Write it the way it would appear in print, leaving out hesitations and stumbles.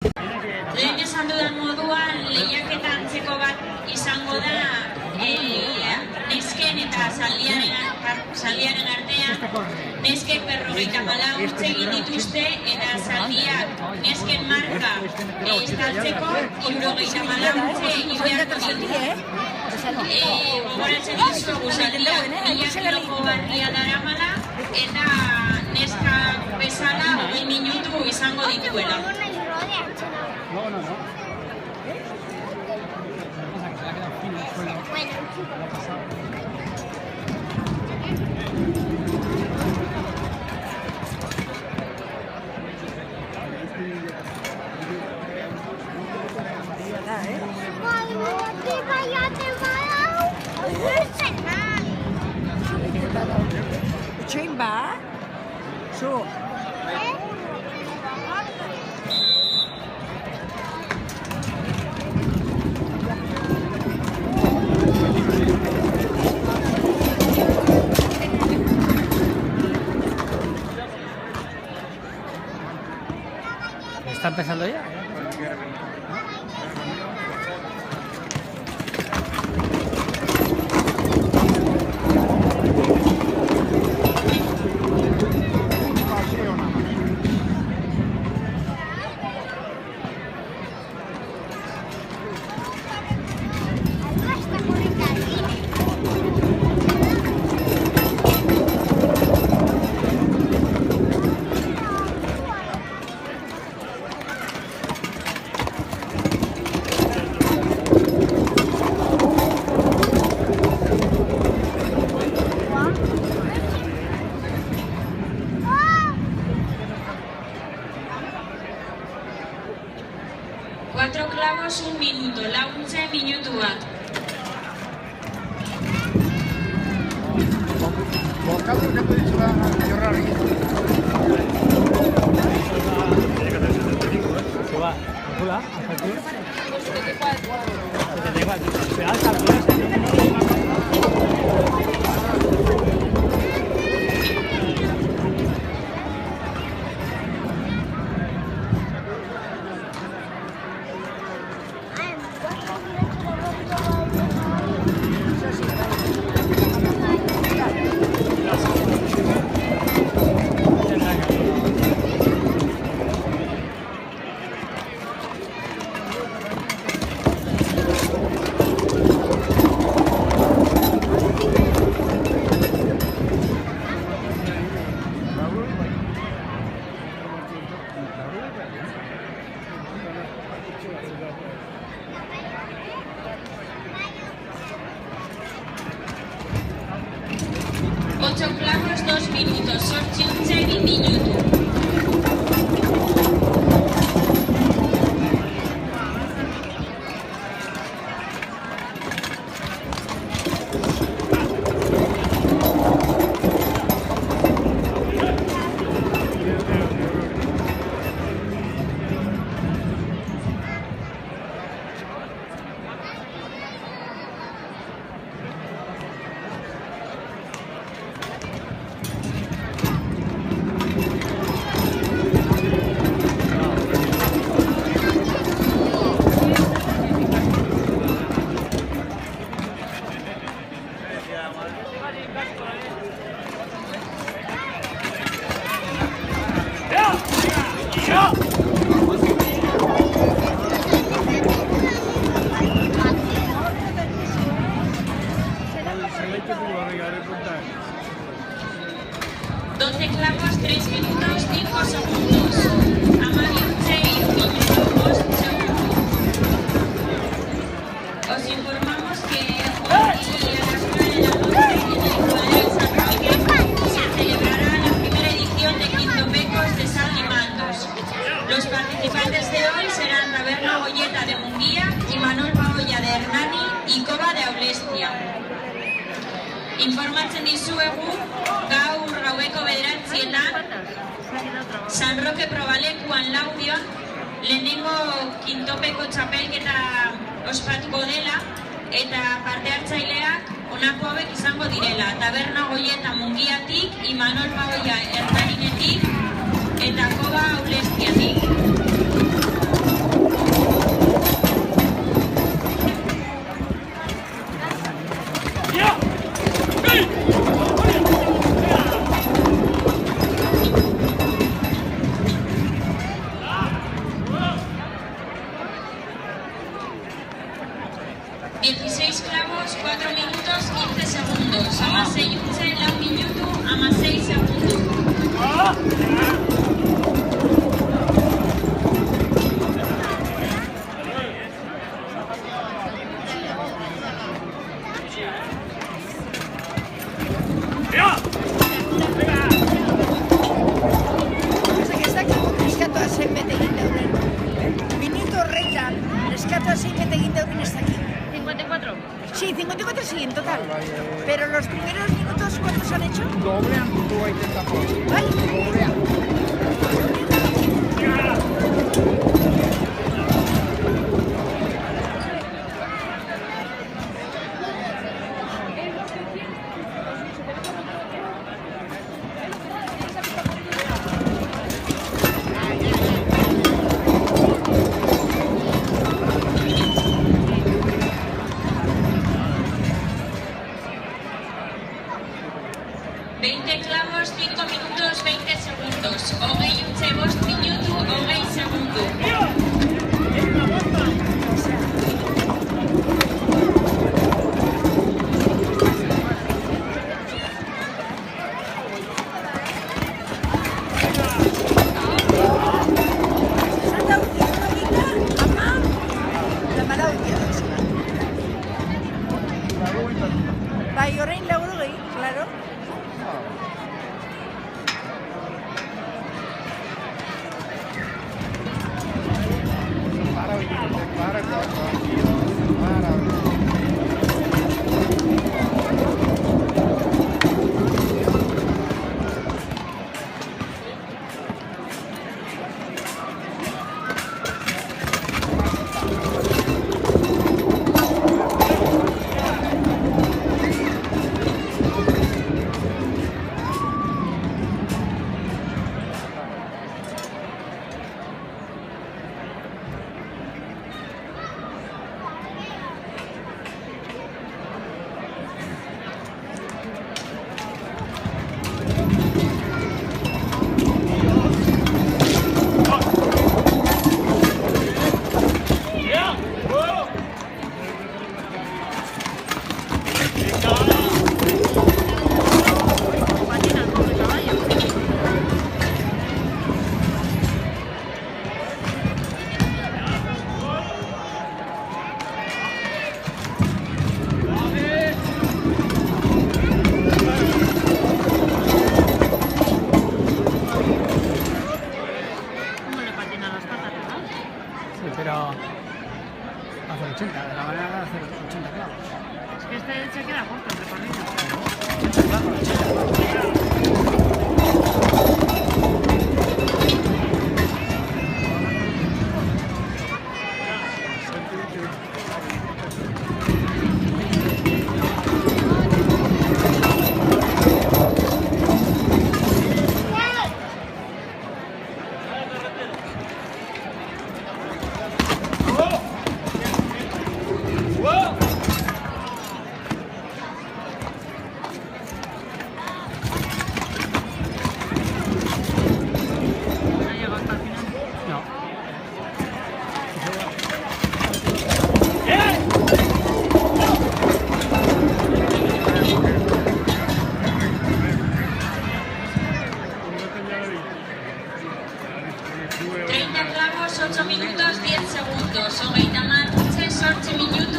Lehen esan dudan moduan, lehiaketa antzeko bat izango da nesken eta zaldiaren artean. Nesken 54 urtze egin dituzte eta zaldiak nesken marka estaltzeko 54 urtze egin beharko ditu. Gogoratzen dizugu zaldiak 1000 kiloko barria daramala eta neska bezala 20 minutu izango dituela. No. Chimba. Su. ¿Está empezando ya? Cuatro clavos, 1 minuto, launtze minutu bat. Bocado que te he dicho la Jorrari. Se va, calcula, hasta aquí. 74. Pero hasta calculas. Ocho clavos, 2 minutos, sortziuntze 20 minutu. Doce clavos, 3 minutos, 5 segundos. Amadiuntze 1 minuto, 5 segundos. Os informamos que hoy a las 9 de la noche en el Cuadril San Roque se celebrará la primera edición de Quintopecos de Sal y Mandos. Los participantes de hoy serán Taberna Goyeta de Munguía y Manuel Paolla de Hernani y Cova de Aulestia. Informatzen dizuegu, gaur gaueko 9:00 San Roque Probalekuan Laudion lehenengo Quintopeko txapelketa ospatuko dela eta parte hartzaileak honako hauek izango direla: Taberna Goyeta Mungiatik, Imanol Paolla Hernaninetik eta Koba Aulestiatik. 4 minutos 15 segundos. Amasei utzi lau minutu amasei segundu. Sí, 54 sí, en total. Pero los primeros minutos, ¿cuántos han hecho? Doblean tu 80 por. ¿Vale? Doblean. Clavos 5 minutos 20 segundos. Hogei utzi bost minutu hogei segundu. Bai, orain laurogei, claro. Pero hace 80, de la manera de hacer 80 clavos. Es que este se queda corto el recorrido. Claro, 80. Clavos 8 minutos 10 segundos. Hogeita hamar utzi 8 minutu